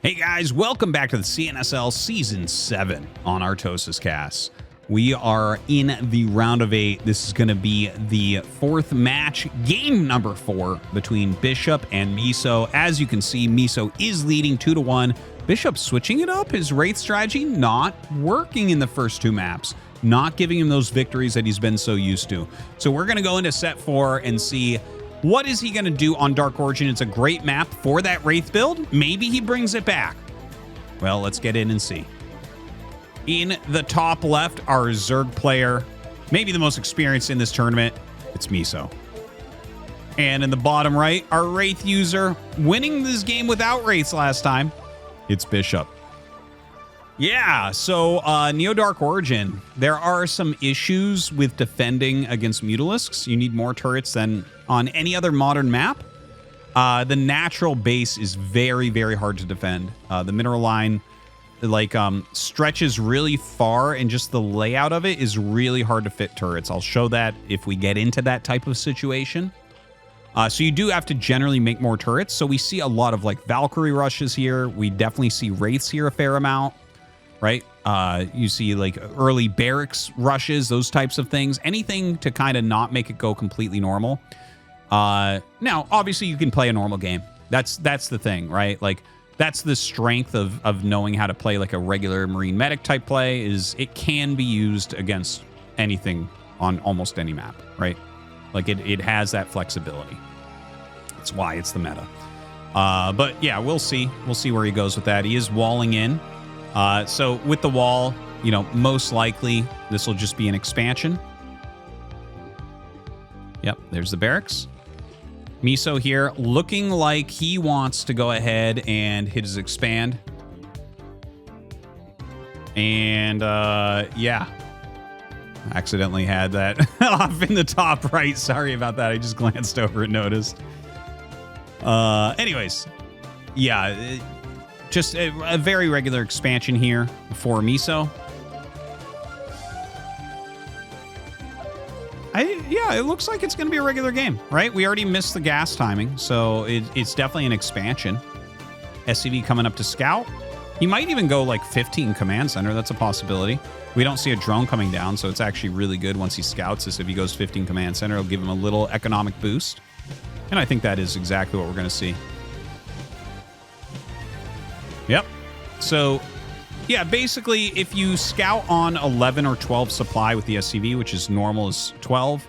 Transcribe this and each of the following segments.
Hey guys, welcome back to the CNSL Season 7 on ArtosisCasts. We are in the round of 8. This is going to be the 4th match, game number 4, between Bishop and Miso. As you can see, Miso is leading 2-1. Bishop switching it up, his Wraith strategy not working in the first 2 maps, not giving him those victories that he's been so used to. So we're going to go into set 4 and see what is he going to do on Dark Origin. It's a great map for that Wraith build. Maybe he brings it back. Well, let's get in and see. In the top left, our Zerg player, maybe the most experienced in this tournament, it's Miso. And in the bottom right, our Wraith user, winning this game without Wraiths last time, it's Bishop. Yeah, so Neo Dark Origin, there are some issues with defending against Mutalisks. You need more turrets than on any other modern map. The natural base is very, very hard to defend. The mineral line stretches really far, and just the layout of it is really hard to fit turrets. I'll show that if we get into that type of situation. So you do have to generally make more turrets. So we see a lot of Valkyrie rushes here. We definitely see Wraiths here a fair amount, right? You see early barracks rushes, those types of things. Anything to kind of not make it go completely normal. Now, obviously, you can play a normal game. That's the thing, right? That's the strength of knowing how to play a regular Marine Medic type play, is it can be used against anything on almost any map, right? It has that flexibility. That's why it's the meta. But yeah, we'll see. We'll see where he goes with that. He is walling in. So with the wall, most likely this will just be an expansion. Yep, there's the barracks. Miso here looking like he wants to go ahead and hit his expand. And yeah, accidentally had that off in the top right. Sorry about that. I just glanced over and noticed. Anyways, yeah, just a very regular expansion here for Miso. Yeah, it looks like it's going to be a regular game, right? We already missed the gas timing, so it's definitely an expansion. SCV coming up to scout. He might even go 15 command center. That's a possibility. We don't see a drone coming down, so it's actually really good once he scouts this. If he goes 15 command center, it'll give him a little economic boost. And I think that is exactly what we're going to see. Yep. So yeah, basically, if you scout on 11 or 12 supply with the SCV, which is normal is 12,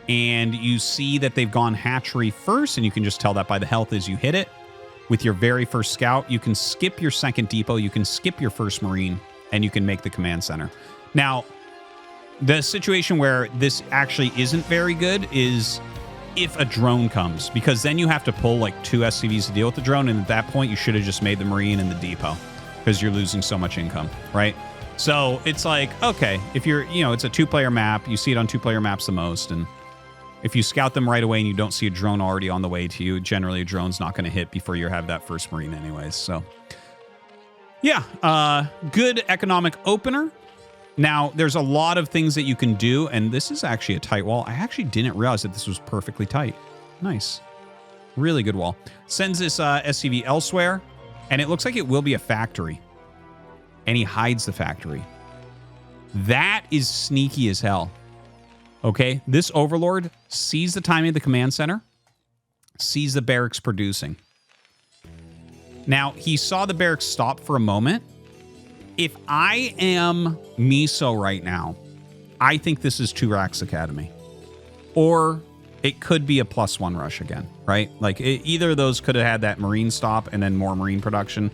and you see that they've gone hatchery first, and you can just tell that by the health as you hit it, with your very first scout, you can skip your second depot, you can skip your first marine, and you can make the command center. Now, the situation where this actually isn't very good is if a drone comes, because then you have to pull 2 SCVs to deal with the drone, and at that point, you should have just made the marine and the depot, because you're losing so much income, right? So it's okay, if you're, it's a 2-player map, you see it on 2-player maps the most, and if you scout them right away and you don't see a drone already on the way to you, generally a drone's not going to hit before you have that first marine anyways. So yeah, good economic opener. Now, there's a lot of things that you can do, and this is actually a tight wall. I actually didn't realize that this was perfectly tight. Nice. Really good wall. Sends this SCV elsewhere. And it looks like it will be a factory. And he hides the factory. That is sneaky as hell. Okay, this Overlord sees the timing of the command center, sees the barracks producing. Now, he saw the barracks stop for a moment. If I am Miso right now, I think this is 2 Racks Academy. Or it could be a +1 rush again, right? Either of those could have had that marine stop and then more marine production.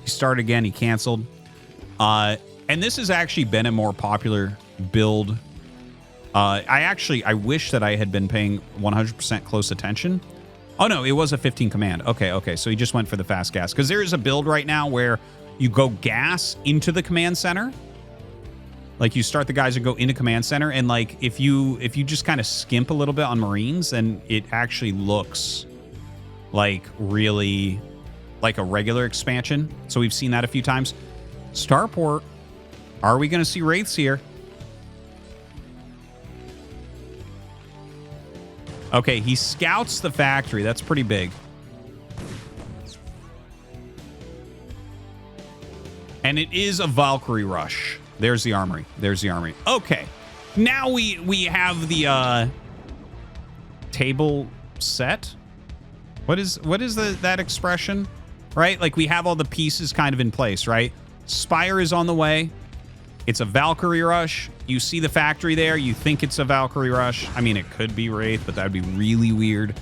He started again, he canceled. And this has actually been a more popular build. I wish that I had been paying 100% close attention. Oh no, it was a 15 command. Okay. So he just went for the fast gas. Because there is a build right now where you go gas into the command center. You start the guys and go into command center, and if you just kind of skimp a little bit on marines, then it actually looks really like a regular expansion. So we've seen that a few times. Starport, are we going to see Wraiths here? Okay, he scouts the factory. That's pretty big. And it is a Valkyrie rush. There's the armory. There's the armory. Okay. Now we have the table set. What is that expression? Right? Like we have all the pieces kind of in place, right? Spire is on the way. It's a Valkyrie rush. You see the factory there. You think it's a Valkyrie rush. I mean, it could be Wraith, but that would be really weird.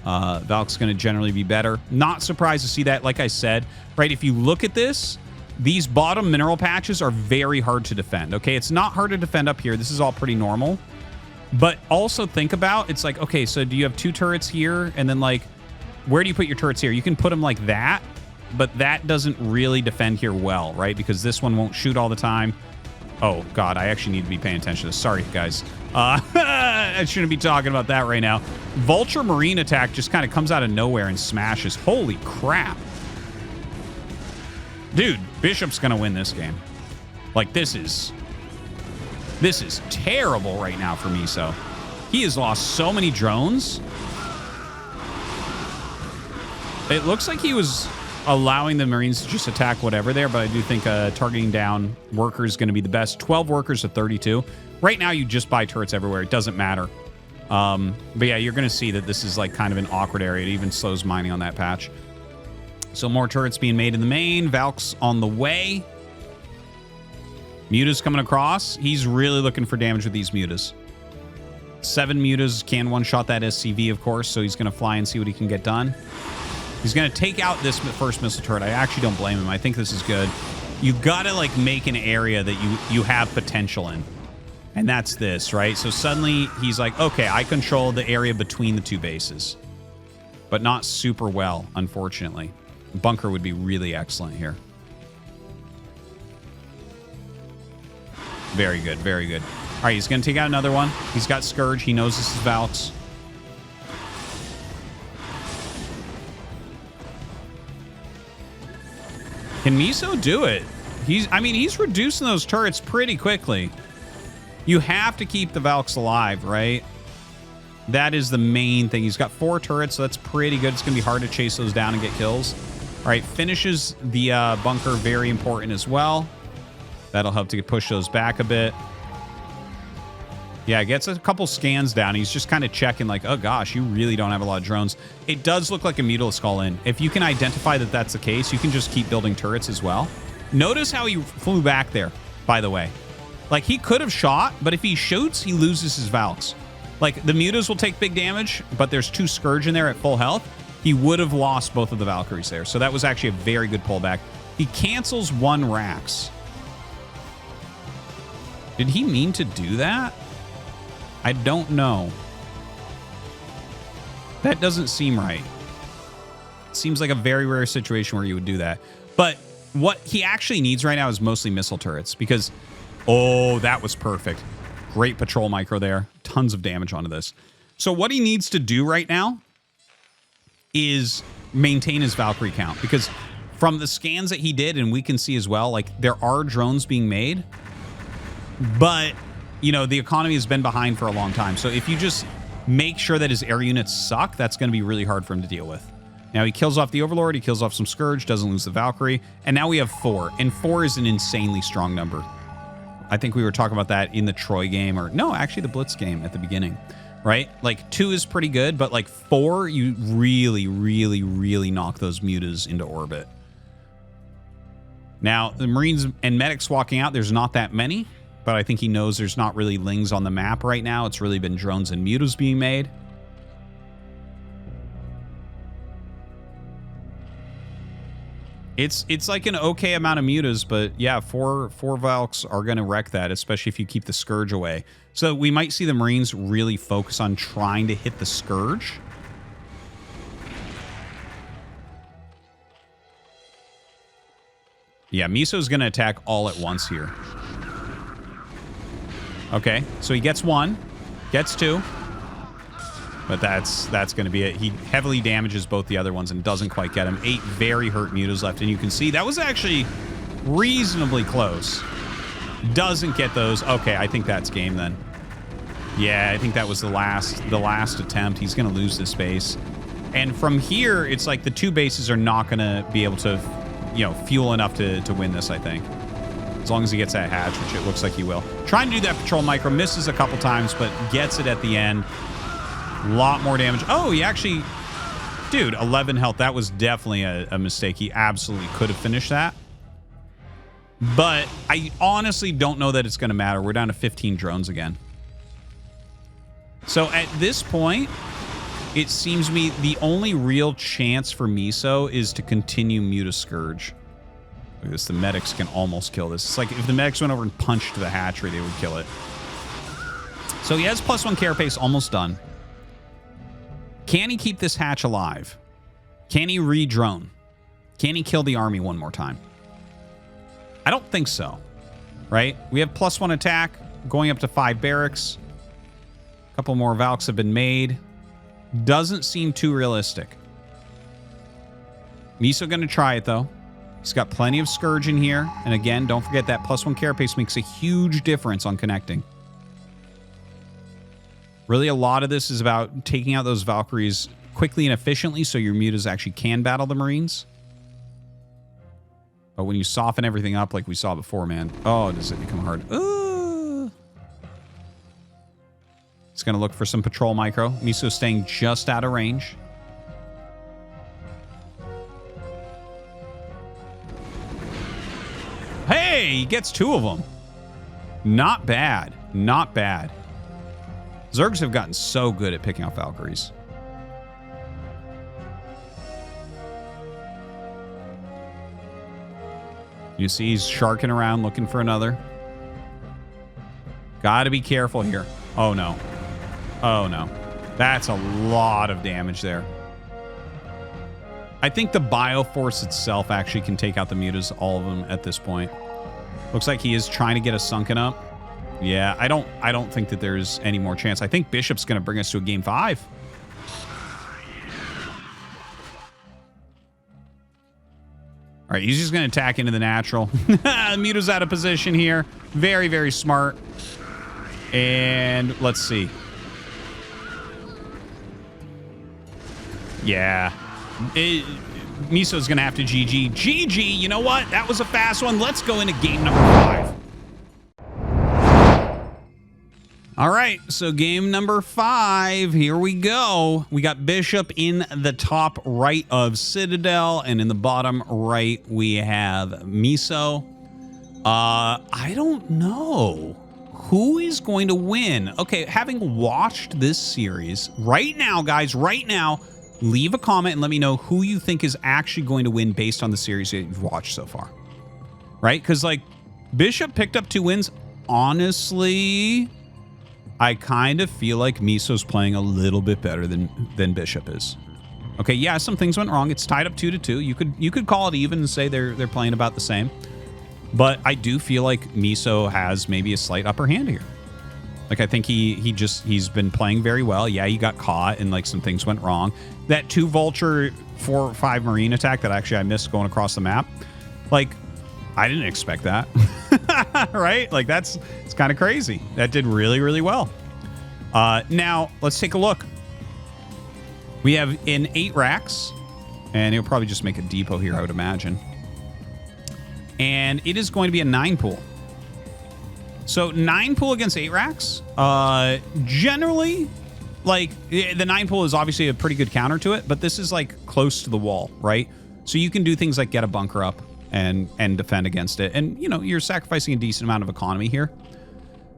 Valk's going to generally be better. Not surprised to see that. Like I said, right? If you look at this, these bottom mineral patches are very hard to defend, okay? It's not hard to defend up here. This is all pretty normal. But also think about, it's like, okay, so do you have 2 turrets here? And then, like, where do you put your turrets here? You can put them like that, but that doesn't really defend here well, right? Because this one won't shoot all the time. Oh, God, I actually need to be paying attention to this. Sorry, guys. I shouldn't be talking about that right now. Vulture Marine attack just kind of comes out of nowhere and smashes. Holy crap. Dude, Bishop's going to win this game. Like, this is terrible right now for Miso. He has lost so many drones. It looks like he was allowing the Marines to just attack whatever there, but I do think targeting down workers is going to be the best. 12 workers to 32. Right now, you just buy turrets everywhere. It doesn't matter. But yeah, you're going to see that this is like kind of an awkward area. It even slows mining on that patch. So more turrets being made in the main. Valk's on the way. Muta's coming across. He's really looking for damage with these Mutas. 7 Mutas can one-shot that SCV, of course, so he's going to fly and see what he can get done. He's going to take out this first missile turret. I actually don't blame him. I think this is good. You got to, like, make an area that you have potential in. And that's this, right? So suddenly he's like, okay, I control the area between the 2 bases. But not super well, unfortunately. Bunker would be really excellent here. Very good, very good. All right, he's going to take out another one. He's got Scourge. He knows this is Valk's. Can Miso do it? He's reducing those turrets pretty quickly. You have to keep the Valks alive, right? That is the main thing. He's got 4 turrets, so that's pretty good. It's going to be hard to chase those down and get kills. All right, finishes the bunker, very important as well. That'll help to push those back a bit. Yeah, gets a couple scans down. He's just kind of checking like, oh gosh, you really don't have a lot of drones. It does look like a Mutilus Skull in. If you can identify that that's the case, you can just keep building turrets as well. Notice how he flew back there, by the way. Like, he could have shot, but if he shoots, he loses his Valks. Like, the Mutas will take big damage, but there's 2 Scourge in there at full health. He would have lost both of the Valkyries there. So that was actually a very good pullback. He cancels 1 Rax. Did he mean to do that? I don't know. That doesn't seem right. It seems like a very rare situation where you would do that. But what he actually needs right now is mostly missile turrets because, oh, that was perfect. Great patrol micro there. Tons of damage onto this. So what he needs to do right now is maintain his Valkyrie count because from the scans that he did, and we can see as well, like there are drones being made, but you know, the economy has been behind for a long time. So if you just make sure that his air units suck, that's going to be really hard for him to deal with. Now he kills off the Overlord, he kills off some Scourge, doesn't lose the Valkyrie, and now we have 4, and 4 is an insanely strong number. I think we were talking about that in the Troy game, or no, actually the Blitz game at the beginning, right? Like 2 is pretty good, but like 4, you really, really, really knock those Mutas into orbit. Now, the Marines and Medics walking out, there's not that many, but I think he knows there's not really Lings on the map right now. It's really been drones and Mutas being made. It's like an okay amount of Mutas, but yeah, 4 Valks are going to wreck that, especially if you keep the Scourge away. So we might see the Marines really focus on trying to hit the Scourge. Yeah, Miso's going to attack all at once here. Okay, so he gets 1, gets 2. But that's going to be it. He heavily damages both the other ones and doesn't quite get him. 8 very hurt Mutas left, and you can see that was actually reasonably close. Doesn't get those. Okay, I think that's game then. Yeah, I think that was the last attempt. He's going to lose this base. And from here, it's like the 2 bases are not going to be able to you know, fuel enough to win this, I think. As long as he gets that hatch, which it looks like he will. Trying to do that patrol micro, misses a couple times, but gets it at the end. A lot more damage. Oh, he actually... Dude, 11 health. That was definitely a mistake. He absolutely could have finished that. But I honestly don't know that it's going to matter. We're down to 15 drones again. So at this point, it seems to me the only real chance for Miso is to continue Muta Scourge. Look at this. The medics can almost kill this. It's like if the medics went over and punched the hatchery, they would kill it. So he has +1 carapace almost done. Can he keep this hatch alive? Can he re-drone? Can he kill the army one more time? I don't think so, right? We have +1 attack, going up to 5 barracks. A couple more Valks have been made. Doesn't seem too realistic. Miso going to try it, though. He's got plenty of Scourge in here. And again, don't forget that +1 carapace makes a huge difference on connecting. Really, a lot of this is about taking out those Valkyries quickly and efficiently so your mutas actually can battle the Marines. But when you soften everything up like we saw before, man, oh, does it become hard. It's going to look for some patrol micro. Miso staying just out of range. Hey, he gets 2 of them. Not bad. Not bad. Zergs have gotten so good at picking out Valkyries. You see he's sharking around looking for another. Gotta be careful here. Oh, no. Oh, no. That's a lot of damage there. I think the Bioforce itself actually can take out the mutas, all of them at this point. Looks like he is trying to get a sunken up. Yeah, I don't think that there's any more chance. I think Bishop's going to bring us to a game 5. All right, he's just going to attack into the natural. Muta's out of position here. Very, very smart. And let's see. Yeah. Miso's going to have to GG. GG, you know what? That was a fast one. Let's go into game number 5. All right, so game number 5, here we go. We got Bishop in the top right of Citadel, and in the bottom right, we have Miso. I don't know who is going to win. Okay, having watched this series, right now, guys, right now, leave a comment and let me know who you think is actually going to win based on the series that you've watched so far. Right? Because, like, Bishop picked up 2 wins. Honestly, I kind of feel like Miso's playing a little bit better than Bishop is. Okay, yeah, some things went wrong. It's tied up 2-2. You could call it even and say they're playing about the same. But I do feel like Miso has maybe a slight upper hand here. Like, I think he's been playing very well. Yeah, he got caught and like some things went wrong. That 2 Vulture 4-5 Marine attack that actually I missed going across the map. Like, I didn't expect that. Right? Like, it's kind of crazy. That did really, really well. Now, let's take a look. We have in 8 racks, and he'll probably just make a depot here, I would imagine. And it is going to be a 9 pool. So 9 pool against 8 racks. Generally, like, the 9 pool is obviously a pretty good counter to it, but this is like close to the wall, right? So you can do things like get a bunker up and defend against it. And, you know, you're sacrificing a decent amount of economy here.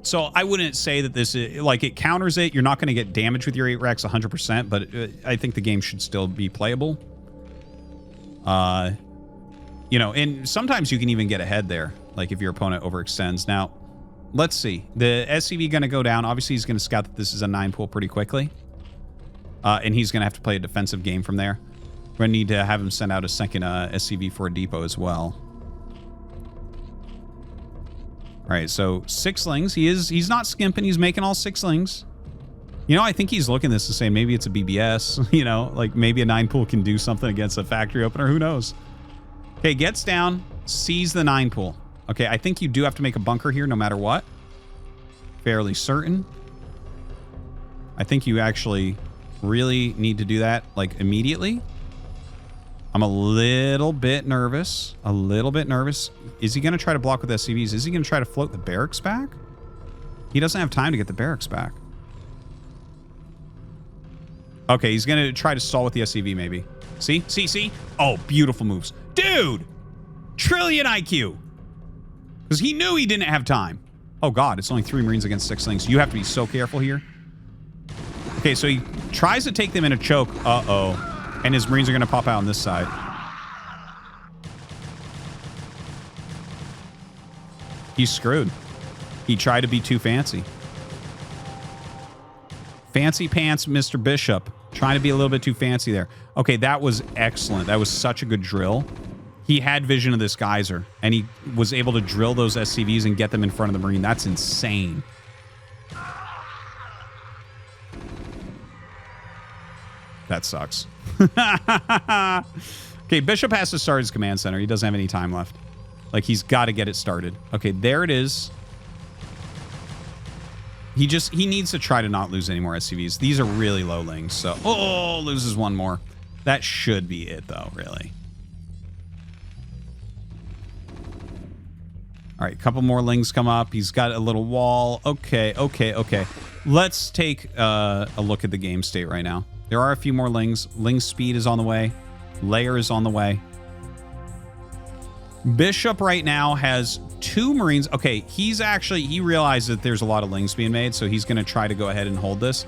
So I wouldn't say that this is, like, it counters it. You're not going to get damage with your 8 racks 100%, but I think the game should still be playable. You know, and sometimes you can even get ahead there, like if your opponent overextends. Now, let's see. The SCV going to go down. Obviously, he's going to scout that this is a 9 pool pretty quickly. And he's going to have to play a defensive game from there. We're going to need to have him send out a second SCV for a depot as well. All right, so 6 slings. He's not skimping. He's making all 6 slings. You know, I think he's looking at this and saying maybe it's a BBS. You know, like maybe a 9 pool can do something against a factory opener. Who knows? Okay, gets down, sees the 9 pool. Okay, I think you do have to make a bunker here no matter what. Fairly certain. I think you actually really need to do that, like, immediately. I'm a little bit nervous. A little bit nervous. Is he going to try to block with SCVs? Is he going to try to float the barracks back? He doesn't have time to get the barracks back. Okay, he's going to try to stall with the SCV maybe. See? See? See? Oh, beautiful moves. Dude! Trillion IQ! Because he knew he didn't have time. Oh, God. It's only 3 Marines against 6 Lings. You have to be so careful here. Okay, so he tries to take them in a choke. Uh-oh. And his Marines are going to pop out on this side. He's screwed. He tried to be too fancy. Fancy pants, Mr. Bishop. Trying to be a little bit too fancy there. Okay, that was excellent. That was such a good drill. He had vision of this geyser, and he was able to drill those SCVs and get them in front of the Marine. That's insane. That sucks. Okay, Bishop has to start his command center. He doesn't have any time left. Like, he's got to get it started. Okay, there it is. He needs to try to not lose any more SCVs. These are really low Lings, so... Oh, loses one more. That should be it, though, really. All right, a couple more Lings come up. He's got a little wall. Okay, okay, okay. Let's take a look at the game state right now. There are a few more Lings. Ling speed is on the way. Layer is on the way. Bishop right now has 2 Marines. Okay, he realized that there's a lot of Lings being made, so he's going to try to go ahead and hold this.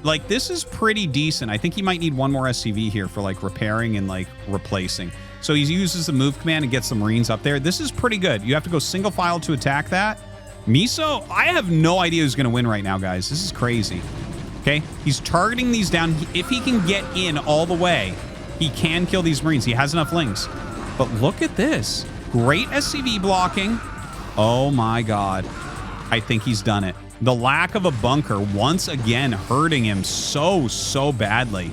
Like, this is pretty decent. I think he might need 1 more SCV here for, like, repairing and, like, replacing. So he uses the move command and gets the Marines up there. This is pretty good. You have to go single file to attack that. Miso, I have no idea who's going to win right now, guys. This is crazy. Okay, he's targeting these down. If he can get in all the way, he can kill these Marines. He has enough Lings. But look at this. Great SCV blocking. Oh my God. I think he's done it. The lack of a bunker once again hurting him so badly.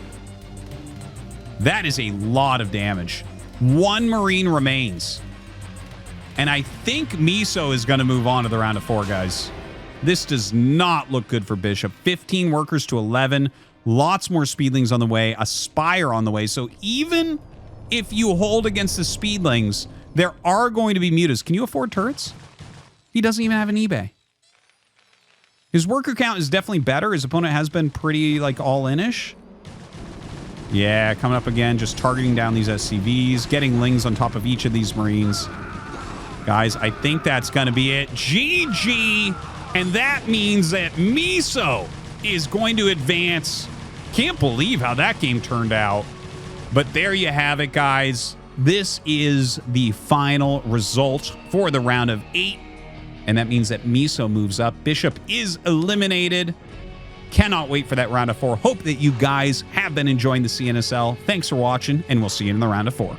That is a lot of damage. 1 Marine remains. And I think Miso is going to move on to the round of 4, guys. This does not look good for Bishop. 15 workers to 11. Lots more Speedlings on the way. A Spire on the way. So even if you hold against the Speedlings, there are going to be mutas. Can you afford turrets? He doesn't even have an eBay. His worker count is definitely better. His opponent has been pretty, like, all-in-ish. Yeah, coming up again. Just targeting down these SCVs. Getting Lings on top of each of these Marines. Guys, I think that's going to be it. GG! And that means that Miso is going to advance. Can't believe how that game turned out. But there you have it, guys. This is the final result for the round of 8. And that means that Miso moves up. Bishop is eliminated. Cannot wait for that round of 4. Hope that you guys have been enjoying the CNSL. Thanks for watching, and we'll see you in the round of 4.